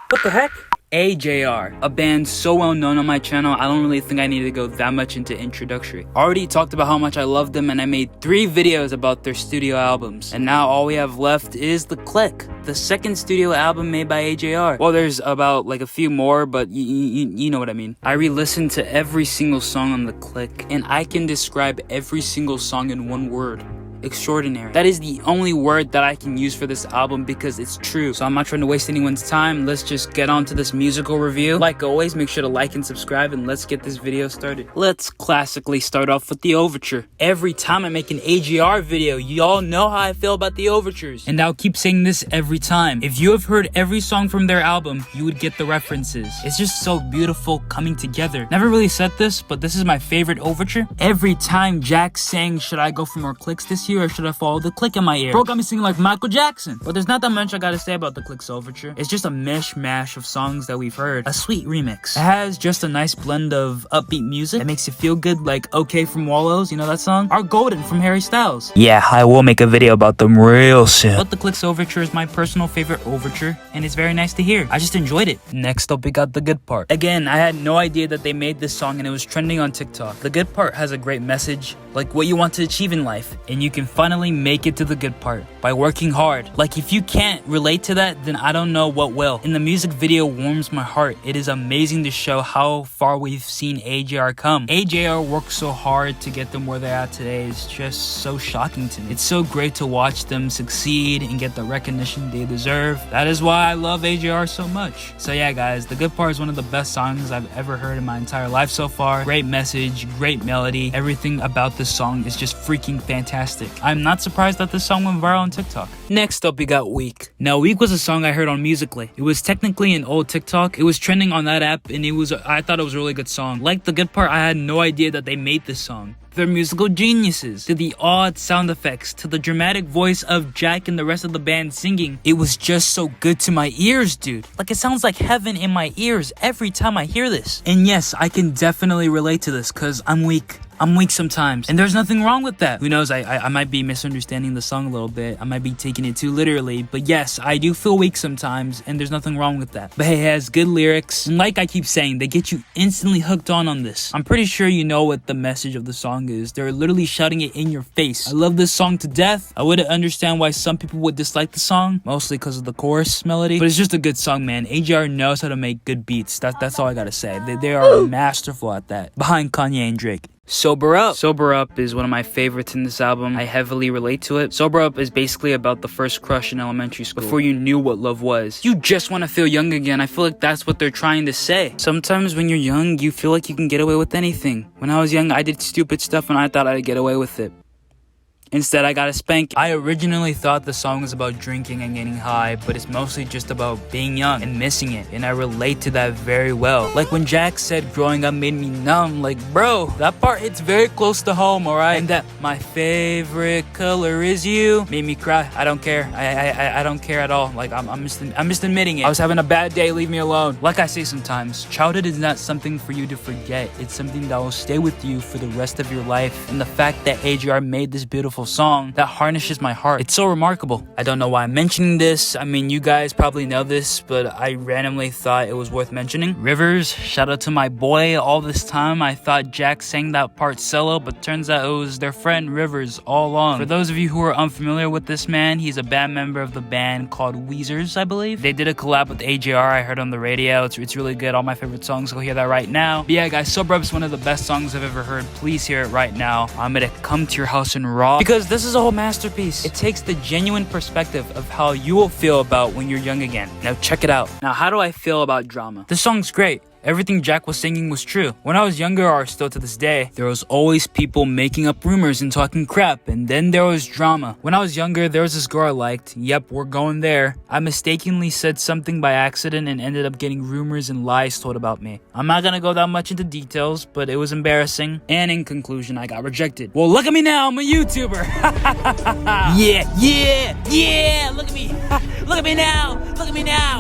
What the heck? AJR, a band so well known on my channel, I don't really think I need to go that much into introductory. I already talked about how much I love them, and I made 3 videos about their studio albums. And now all we have left is The Click, the second studio album made by AJR. Well, there's about like a few more, but you know what I mean. I re-listened to every single song on The Click, and I can describe every single song in one word. Extraordinary. That is the only word that I can use for this album because it's true. So I'm not trying to waste anyone's time. Let's just get on to this musical review. Like always, make sure to like and subscribe, and let's get this video started. Let's classically start off with the overture. Every time I make an AJR video, y'all know how I feel about the overtures. And I'll keep saying this every time. If you have heard every song from their album, you would get the references. It's just so beautiful coming together. Never really said this, but this is my favorite overture. Every time Jack sang, should I go for more clicks this year, or should I follow the click in my ear? Bro got me singing like Michael Jackson. But there's not that much I gotta say about the Click's overture. It's just a mishmash of songs that we've heard. A sweet remix. It has just a nice blend of upbeat music that makes you feel good, like OK from Wallows, you know that song? Or Golden from Harry Styles. Yeah, I will make a video about them real soon. But the Click's overture is my personal favorite overture, and it's very nice to hear. I just enjoyed it. Next up, we got The Good Part. Again, I had no idea that they made this song, and it was trending on TikTok. The Good Part has a great message, like what you want to achieve in life, and you can finally make it to the good part by working hard. Like, if you can't relate to that, then I don't know what will. And the music video warms my heart. It is amazing to show how far we've seen AJR come. AJR worked so hard to get them where they're at today. It's just so shocking to me. It's so great to watch them succeed and get the recognition they deserve. That is why I love AJR so much. So yeah, guys, The Good Part is one of the best songs I've ever heard in my entire life so far. Great message, great melody. Everything about this song is just freaking fantastic. I'm not surprised that this song went viral on TikTok. Next up, we got Weak. Now, Weak was a song I heard on Musical.ly. It was technically an old TikTok. It was trending on that app, and I thought it was a really good song. Like The Good Part, I had no idea that they made this song. They're musical geniuses. To the odd sound effects, to the dramatic voice of Jack and the rest of the band singing. It was just so good to my ears, dude. Like, it sounds like heaven in my ears every time I hear this. And yes, I can definitely relate to this because I'm weak. I'm weak sometimes, and there's nothing wrong with that. Who knows, I might be misunderstanding the song a little bit. I might be taking it too literally, but yes, I do feel weak sometimes, and there's nothing wrong with that. But hey, it has good lyrics, and like I keep saying, they get you instantly hooked on this. I'm pretty sure you know what the message of the song is. They're literally shouting it in your face. I love this song to death. I wouldn't understand why some people would dislike the song, mostly because of the chorus melody, but it's just a good song, man. AJR knows how to make good beats. That's all I gotta say. They are masterful at that, behind Kanye and Drake. Sober Up. Sober Up is one of my favorites in this album. I heavily relate to it. Sober Up is basically about the first crush in elementary school, before you knew what love was. You just want to feel young again. I feel like that's what they're trying to say. Sometimes when you're young, you feel like you can get away with anything. When I was young, I did stupid stuff and I thought I'd get away with it. Instead, I got a spank. I originally thought the song was about drinking and getting high, but it's mostly just about being young and missing it, and I relate to that very well. Like when Jack said growing up made me numb, like, bro, that part hits very close to home, alright? And that my favorite color is you made me cry. I don't care. I don't care at all. Like, I'm just admitting it. I was having a bad day, leave me alone. Like I say sometimes, childhood is not something for you to forget. It's something that will stay with you for the rest of your life. And the fact that AJR made this beautiful song that harnesses my heart, it's so remarkable. I don't know why I'm mentioning this. I mean, you guys probably know this, but I randomly thought it was worth mentioning. Rivers, shout out to my boy. All this time I thought Jack sang that part solo, but turns out it was their friend Rivers all along. For those of you who are unfamiliar with this man, he's a band member of the band called Weezers, I believe. They did a collab with AJR. I heard on the radio. It's really good. All my favorite songs. Go hear that right now. But yeah, guys, Sober Up is one of the best songs I've ever heard. Please hear it right now. I'm gonna come to your house and rock, because this is a whole masterpiece. It takes the genuine perspective of how you will feel about when you're young again. Now check it out. Now, how do I feel about Drama? This song's great. Everything Jack was singing was true. When I was younger, or still to this day, there was always people making up rumors and talking crap, and then there was drama. When I was younger, there was this girl I liked. Yep, we're going there. I mistakenly said something by accident and ended up getting rumors and lies told about me. I'm not gonna go that much into details, but it was embarrassing, and in conclusion, I got rejected. Well, look at me now, I'm a YouTuber. Yeah, look at me. Look at me now.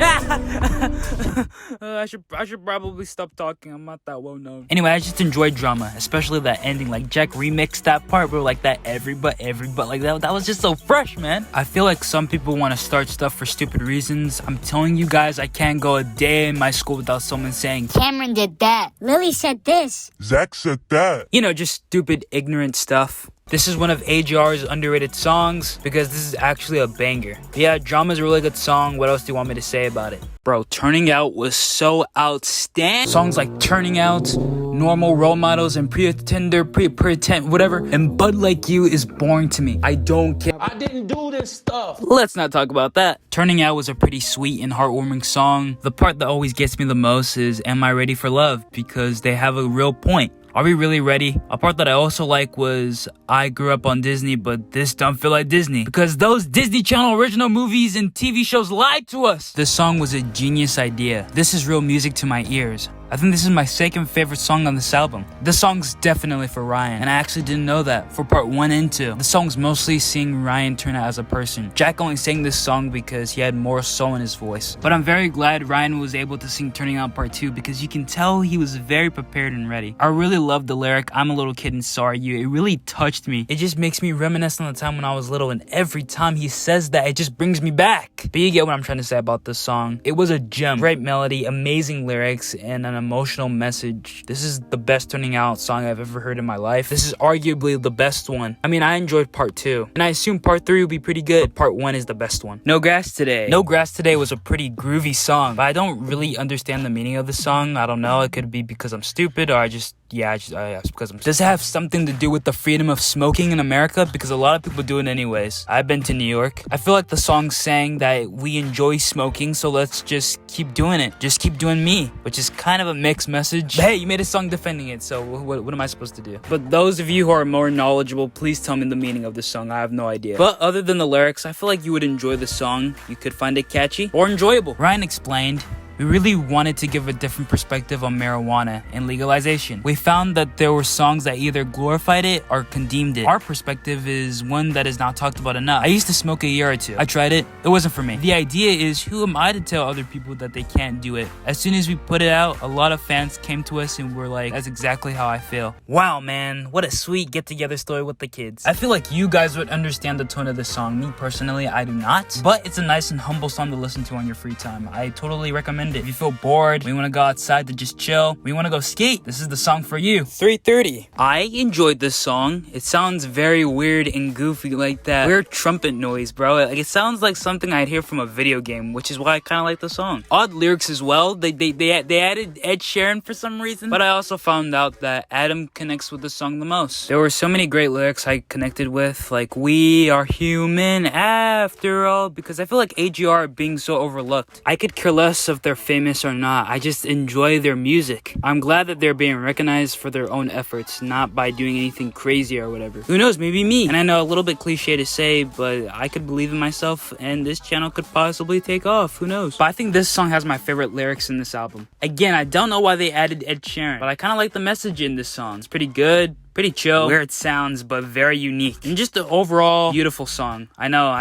I should probably stop talking. I'm not that well known. Anyway, I just enjoyed drama, especially that ending. Like Jack remixed that part, bro. Like that every but like that was just so fresh, man. I feel like some people want to start stuff for stupid reasons. I'm telling you guys, I can't go a day in my school without someone saying, Cameron did that. Lily said this. Zach said that. You know, just stupid, ignorant stuff. This is one of AJR's underrated songs because this is actually a banger. Yeah, Drama's a really good song. What else do you want me to say about it? Bro, Turning Out was so outstanding. Songs like Turning Out, Normal, Role Models, and Pretender, Pretend, whatever. And Bud Like You is boring to me. I don't care. I didn't do this stuff. Let's not talk about that. Turning Out was a pretty sweet and heartwarming song. The part that always gets me the most is Am I Ready for Love? Because they have a real point. Are we really ready? A part that I also like was I grew up on Disney, but this don't feel like Disney. Because those Disney Channel original movies and TV shows lied to us. This song was a genius idea. This is real music to my ears. I think this is my second favorite song on this album. This song's definitely for Ryan, and I actually didn't know that for part 1 and 2. The song's mostly seeing Ryan turn out as a person. Jack only sang this song because he had more soul in his voice. But I'm very glad Ryan was able to sing Turning Out part 2 because you can tell he was very prepared and ready. I really loved the lyric, I'm a little kid and so are you. It really touched me. It just makes me reminisce on the time when I was little, and every time he says that, it just brings me back. But you get what I'm trying to say about this song. It was a gem. Great melody, amazing lyrics, and an emotional message. This is the best Turning Out song I've ever heard in my life. This is arguably the best one. I mean, I enjoyed part 2, and I assume part 3 will be pretty good. Part 1 is the best one. No Grass Today. No Grass Today was a pretty groovy song, but I don't really understand the meaning of the song. I don't know. It could be because I'm stupid, or it's because I'm... Does it have something to do with the freedom of smoking in America? Because a lot of people do it anyways. I've been to New York. I feel like the song's saying that we enjoy smoking, so let's just keep doing it. Just keep doing me, which is kind of a mixed message. But hey, you made a song defending it, so what am I supposed to do? But those of you who are more knowledgeable, please tell me the meaning of this song. I have no idea. But other than the lyrics, I feel like you would enjoy the song. You could find it catchy or enjoyable. Ryan explained, we really wanted to give a different perspective on marijuana and legalization. We found that there were songs that either glorified it or condemned it. Our perspective is one that is not talked about enough. I used to smoke a year or two. I tried it. It wasn't for me. The idea is, who am I to tell other people that they can't do it? As soon as we put it out, a lot of fans came to us and were like, that's exactly how I feel. Wow, man. What a sweet get-together story with the kids. I feel like you guys would understand the tone of this song. Me, personally, I do not. But it's a nice and humble song to listen to on your free time. I totally recommend it. If you feel bored, we want to go outside to just chill, we want to go skate, this is the song for you. 3:30. I enjoyed this song. It sounds very weird and goofy, like that weird trumpet noise, bro. Like, it sounds like something I'd hear from a video game, which is why I kind of like the song. Odd lyrics as well. They added Ed Sheeran for some reason, but I also found out that Adam connects with the song the most. There were so many great lyrics I connected with, like we are human after all, because I feel like AJR are being so overlooked. I could care less if they're famous or not. I just enjoy their music. I'm glad that they're being recognized for their own efforts, not by doing anything crazy or whatever. Who knows, maybe me. And I know a little bit cliche to say, but I could believe in myself and this channel could possibly take off. Who knows? But I think this song has my favorite lyrics in this album. Again, I don't know why they added Ed Sheeran, but I kind of like the message in this song. It's pretty good. Pretty chill, weird sounds, but very unique. And just the overall beautiful song. I know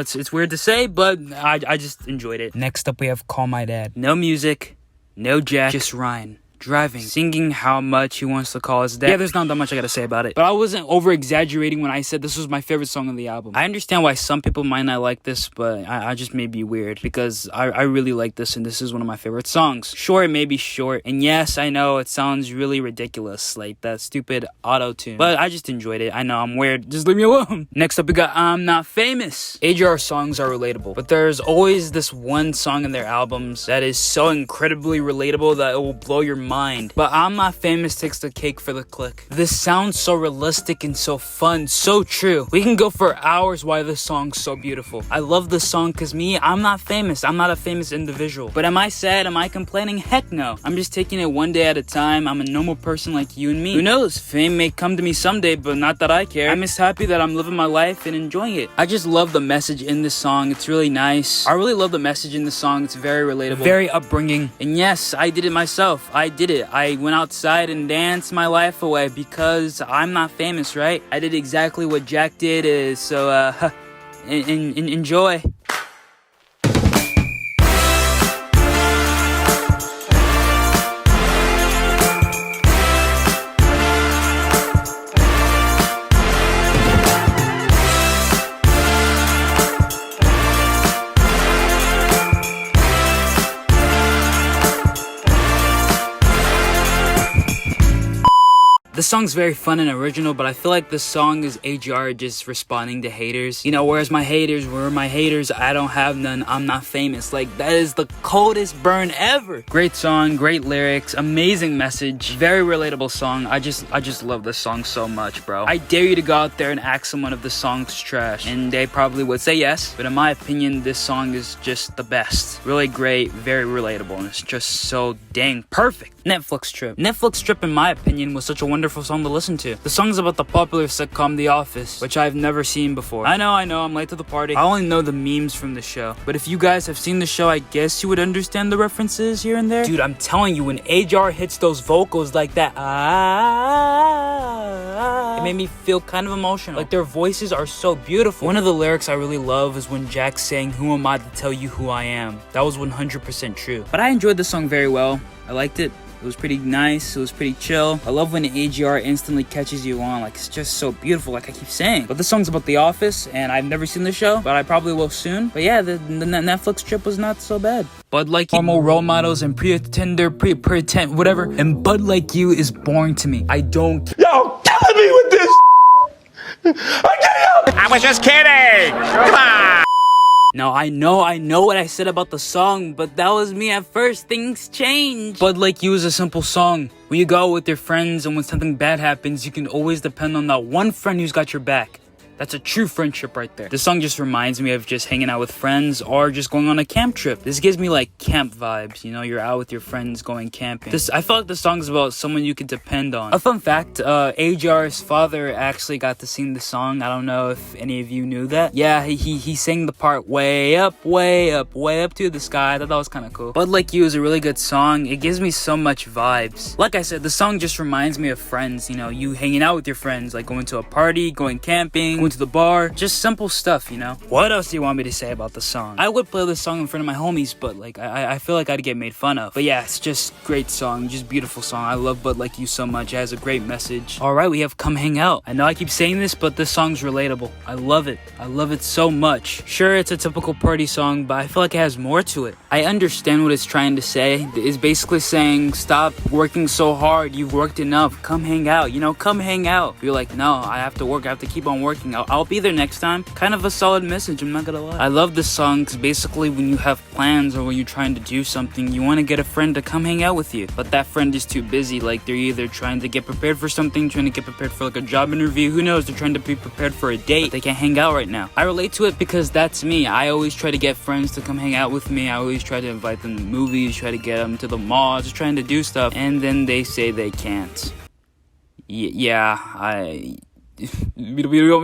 it's weird to say, but I just enjoyed it. Next up we have Call My Dad. No music, no Jack, just Ryan. Driving, singing how much he wants to call his dad. Yeah, there's not that much I gotta say about it. But I wasn't over-exaggerating when I said this was my favorite song on the album. I understand why some people might not like this, but I just may be weird because I really like this, and this is one of my favorite songs. Sure, it may be short, and yes, I know it sounds really ridiculous, like that stupid auto-tune, but I just enjoyed it. I know I'm weird, just leave me alone. Next up, we got I'm Not Famous. AJR songs are relatable, but there's always this one song in their albums that is so incredibly relatable that it will blow your mind mind. But I'm not famous takes the cake for the click. This sounds so realistic and so fun, so true. We can go for hours why this song's so beautiful. I love this song because I'm not famous. I'm not a famous individual. But am I sad? Am I complaining? Heck no. I'm just taking it one day at a time. I'm a normal person like you and me. Who knows? Fame may come to me someday, but not that I care. I'm just happy that I'm living my life and enjoying it. I just love the message in this song. It's really nice. I really love the message in the song. It's very relatable, very upbringing. And yes, I did it myself. I did it. I went outside and danced my life away because I'm not famous, right? I did exactly what Jack did, enjoy. The song's very fun and original, but I feel like this song is AJR just responding to haters. You know, where's my haters? Where are my haters? I don't have none. I'm not famous. Like, that is the coldest burn ever. Great song, great lyrics, amazing message, very relatable song. I just love this song so much, bro. I dare you to go out there and ask someone if the song's trash, and they probably would say yes. But in my opinion, this song is just the best. Really great, very relatable, and it's just so dang perfect. Netflix Trip. Netflix Trip, in my opinion, was such a wonderful song to listen to. The song's about the popular sitcom The Office, which I've never seen before. I know, I'm late to the party. I only know the memes from the show. But if you guys have seen the show, I guess you would understand the references here and there. Dude, I'm telling you, when AJR hits those vocals like that, it made me feel kind of emotional. Like, their voices are so beautiful. One of the lyrics I really love is when Jack's saying, "Who am I to tell you who I am?" That was 100% true. But I enjoyed the song very well. I liked it. It was pretty nice. It was pretty chill. I love when AJR instantly catches you on. Like, it's just so beautiful, like I keep saying. But this song's about The Office, and I've never seen the show, but I probably will soon. But yeah, the Netflix Trip was not so bad. Bud Like You, normal role models and pretend, whatever. And Bud Like You is boring to me. I don't. Y'all killing me with this. I was just kidding. Come on. Now, I know what I said about the song, but that was me at first. Things change. Bud Like You is a simple song. When you go out with your friends and when something bad happens, you can always depend on that one friend who's got your back. That's a true friendship right there. This song just reminds me of just hanging out with friends or just going on a camp trip. This gives me like camp vibes, you know, you're out with your friends going camping. I felt like the song's about someone you can depend on. A fun fact, AJR's father actually got to sing the song. I don't know if any of you knew that. Yeah, he sang the part way up to the sky. I thought that was kind of cool. Bud Like You is a really good song. It gives me so much vibes. Like I said, the song just reminds me of friends, you know, you hanging out with your friends, like going to a party, going camping, going to the bar, just simple stuff, you know. What else do you want me to say about the song? I would play this song in front of my homies, but like I feel like I'd get made fun of. But yeah, it's just great song, just beautiful song. I love Bud Like You so much. It has a great message. All right, we have Come Hang Out. I know I keep saying this, but this song's relatable. I love it so much. Sure, it's a typical party song, but I feel like it has more to it. I understand what it's trying to say. It's basically saying, stop working so hard. You've worked enough. Come hang out, you know, come hang out. You're like, no, I have to work. I have to keep on working. I'll be there next time. Kind of a solid message, I'm not gonna lie. I love this song because basically when you have plans or when you're trying to do something, you want to get a friend to come hang out with you. But that friend is too busy. Like, they're either trying to get prepared for something, trying to get prepared for like a job interview. Who knows? They're trying to be prepared for a date, but they can't hang out right now. I relate to it because that's me. I always try to get friends to come hang out with me. I always try to invite them to movies, try to get them to the mall, just trying to do stuff. And then they say they can't. We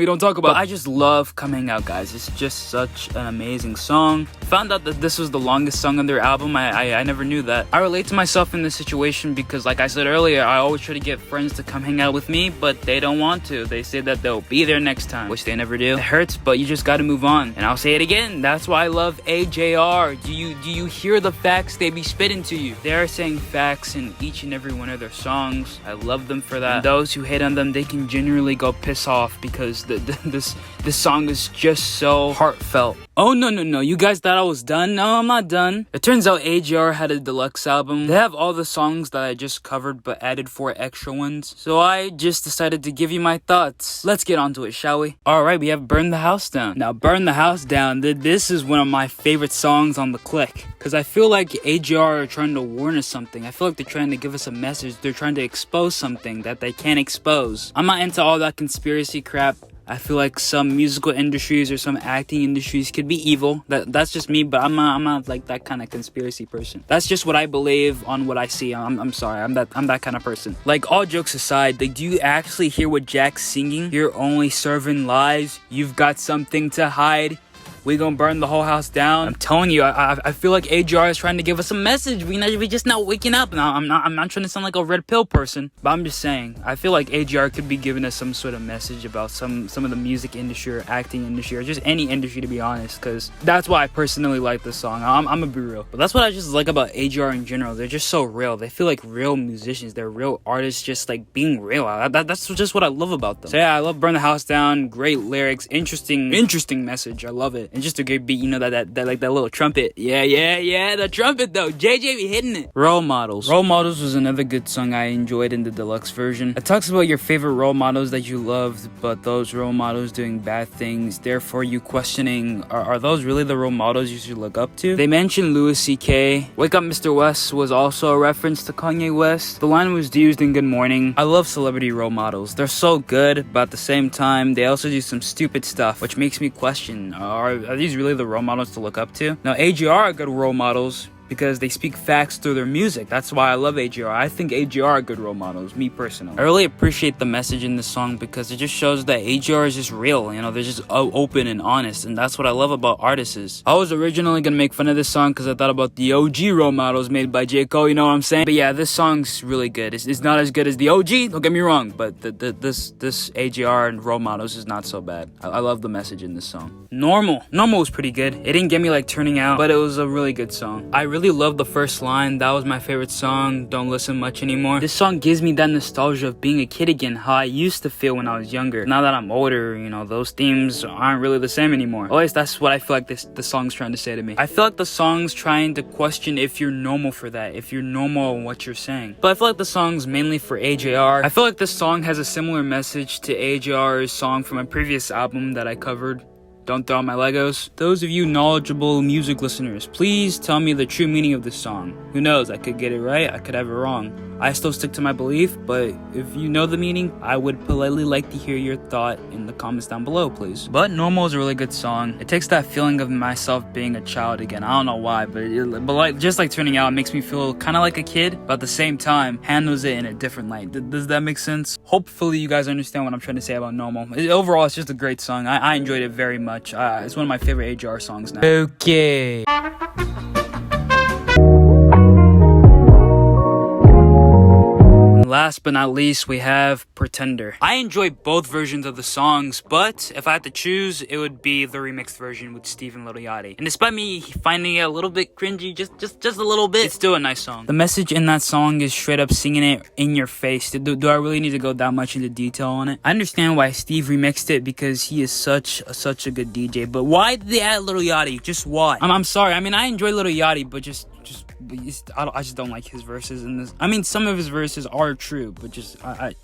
don't talk about it. But I just love Come Hang Out, guys. It's just such an amazing song. Found out that this was the longest song on their album. I never knew that. I relate to myself in this situation because, like I said earlier, I always try to get friends to come hang out with me, but they don't want to. They say that they'll be there next time, which they never do. It hurts, but you just gotta move on. And I'll say it again, that's why I love AJR. Do you hear the facts they be spitting to you? They're saying facts in each and every one of their songs. I love them for that. And those who hate on them, they can genuinely go piss off because this song is just so heartfelt. Oh, no. You guys thought I was done? No, I'm not done. It turns out AJR had a deluxe album. They have all the songs that I just covered, but added 4 extra ones. So I just decided to give you my thoughts. Let's get onto it, shall we? Alright, we have Burn the House Down. Now, Burn the House Down, this is one of my favorite songs on the Click. Because I feel like AJR are trying to warn us something. I feel like they're trying to give us a message. They're trying to expose something that they can't expose. I'm not into all that conspiracy crap. I feel like some musical industries or some acting industries could be evil. That's just me, but I'm not like that kind of conspiracy person. That's just what I believe on what I see. I'm sorry, I'm that kind of person. Like, all jokes aside, like, do you actually hear what Jack's singing? You're only serving lies. You've got something to hide. We gonna burn the whole house down. I'm telling you, I feel like AJR is trying to give us a message. We just not waking up. Now, I'm not trying to sound like a red pill person, but I'm just saying, I feel like AJR could be giving us some sort of message about some of the music industry or acting industry or just any industry, to be honest, because that's why I personally like this song. I'm gonna be real. But that's what I just like about AJR in general. They're just so real. They feel like real musicians. They're real artists, just like being real. That's just what I love about them. So yeah, I love Burn the House Down. Great lyrics, interesting message. I love it. And just a great beat, you know, that little trumpet. Yeah, the trumpet though. JJ be hitting it. Role Models. Role Models was another good song I enjoyed in the deluxe version. It talks about your favorite role models that you loved, but those role models doing bad things, therefore you questioning, are those really the role models you should look up to? They mentioned Louis C.K. Wake Up Mr. West was also a reference to Kanye West. The line was used in Good Morning. I love celebrity role models. They're so good, but at the same time, they also do some stupid stuff, which makes me question, are these really the role models to look up to? Now, AJR are good role models because they speak facts through their music. That's why I love AJR. I think AJR are good role models, me personally. I really appreciate the message in this song because it just shows that AJR is just real, you know, they're just open and honest, and that's what I love about artists. I was originally gonna make fun of this song because I thought about the OG role models made by J. Cole, you know what I'm saying? But yeah, this song's really good. It's not as good as the OG, don't get me wrong, but this AJR and role models is not so bad. I love the message in this song. Normal was pretty good. It didn't get me like turning out, but it was a really good song. I really love the first line. That was my favorite song. Don't listen much anymore. This song gives me that nostalgia of being a kid again, how I used to feel when I was younger. Now that I'm older, you know, those themes aren't really the same anymore. At least that's what I feel like the song's trying to say to me. I feel like the song's trying to question if you're normal for that, if you're normal in what you're saying. But I feel like the song's mainly for AJR. I feel like this song has a similar message to AJR's song from a previous album that I covered, Don't Throw Out My Legos. Those of you knowledgeable music listeners, please tell me the true meaning of this song. Who knows, I could get it right, I could have it wrong. I still stick to my belief, but if you know the meaning, I would politely like to hear your thought in the comments down below, please. But Normal is a really good song. It takes that feeling of myself being a child again. I don't know why, but like just like turning out, it makes me feel kind of like a kid, but at the same time, handles it in a different light. Does that make sense? Hopefully you guys understand what I'm trying to say about Normal. Overall, it's just a great song. I enjoyed it very much. It's one of my favorite AJR songs now. Okay. Last but not least, we have Pretender. I enjoy both versions of the songs, but if I had to choose, it would be the remixed version with Steve and Lil Yachty. And despite me finding it a little bit cringy, just a little bit, it's still a nice song. The message in that song is straight up singing it in your face. Do I really need to go that much into detail on it? I understand why Steve remixed it because he is such a good DJ, but why did they add Lil Yachty? Just why? I'm sorry. I mean, I enjoy Lil Yachty, but I just don't like his verses in this. I mean, some of his verses are true, but just I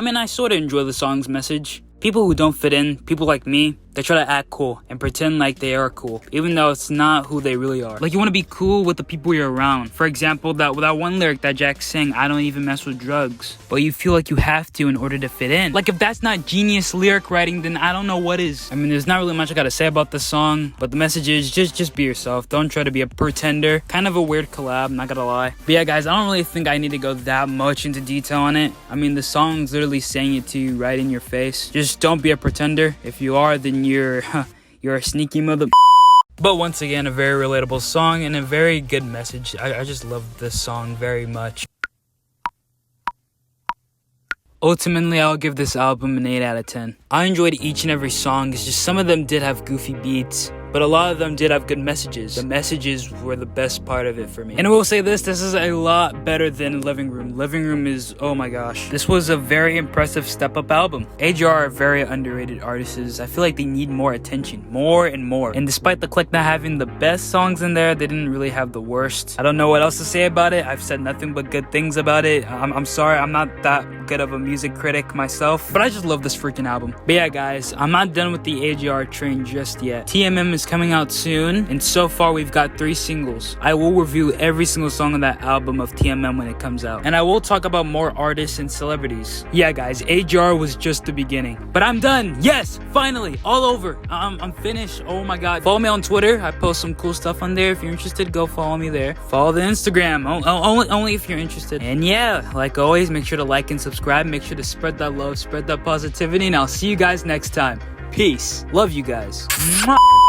mean, I sort of enjoy the song's message. People who don't fit in, people like me, they try to act cool and pretend like they are cool, even though it's not who they really are. Like, you want to be cool with the people you're around. For example, that one lyric that Jack sang, I don't even mess with drugs, but you feel like you have to in order to fit in. Like, if that's not genius lyric writing, then I don't know what is. I mean, there's not really much I gotta say about this song, but the message is just be yourself. Don't try to be a pretender. Kind of a weird collab, not gonna lie. But yeah, guys, I don't really think I need to go that much into detail on it. I mean, the song's literally saying it to you right in your face. Just don't be a pretender. If you are, then you're a sneaky mother. But once again, a very relatable song and a very good message. I just love this song very much. Ultimately, I'll give this album an 8 out of 10. I enjoyed each and every song. It's just some of them did have goofy beats, but a lot of them did have good messages. The messages were the best part of it for me. And I will say this is a lot better than Living Room. Living Room is, oh my gosh. This was a very impressive step-up album. AJR are very underrated artists. I feel like they need more attention, more and more. And despite the clique not having the best songs in there, they didn't really have the worst. I don't know what else to say about it. I've said nothing but good things about it. I'm sorry, I'm not that good of a music critic myself, but I just love this freaking album. But yeah, guys, I'm not done with the AJR train just yet. TMM is coming out soon, and so far we've got 3 singles. I will review every single song on that album of TMM when it comes out, and I will talk about more artists and celebrities. Yeah, guys, AJR was just the beginning, but I'm done. Yes, finally, all over. I'm finished. Oh my god. Follow me on Twitter. I post some cool stuff on there. If you're interested, go follow me there. Follow the Instagram. Only if you're interested. And yeah, like always, make sure to like and subscribe. Make sure to spread that love, spread that positivity, and I'll see you guys next time. Peace. Love you guys. Mwah.